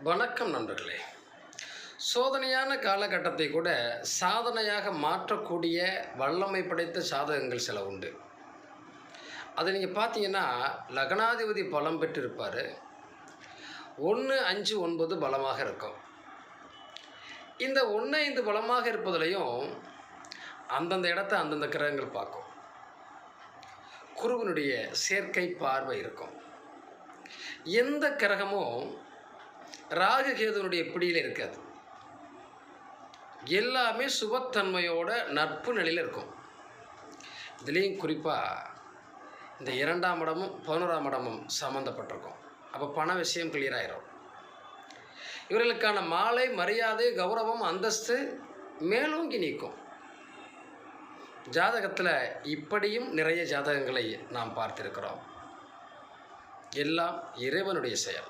வணக்கம் நண்பர்களே. சோதனையான காலகட்டத்தை கூட சாதனையாக மாற்றக்கூடிய வல்லமை படைத்த சாதகங்கள் சில உண்டு. அதை நீங்கள் பார்த்தீங்கன்னா, லக்னாதிபதி பலம் பெற்றிருப்பார். 1, 5, 9 பலமாக இருக்கும். இந்த 1, 5 பலமாக இருப்பதிலையும் அந்தந்த இடத்த அந்தந்த கிரகங்கள் பார்க்கும். குருவினுடைய சேர்க்கை பார்வை இருக்கும். எந்த கிரகமும் ராகு கேதுனுடைய பிடியில் இருக்காது. எல்லாமே சுபத்தன்மையோட நட்பு நிலையில் இருக்கும். இதுலேயும் குறிப்பாக இந்த 2ஆம் இடமும் 11ஆம் இடமும் சம்மந்தப்பட்டிருக்கும். அப்போ பண விஷயம் கிளியர் ஆயிரும். இவர்களுக்கான மாலை மரியாதை கௌரவம் அந்தஸ்து மேலோங்கி நிற்கும். ஜாதகத்தில் இப்படியும் நிறைய ஜாதகங்களை நாம் பார்த்திருக்கிறோம். எல்லாம் இறைவனுடைய செயல்.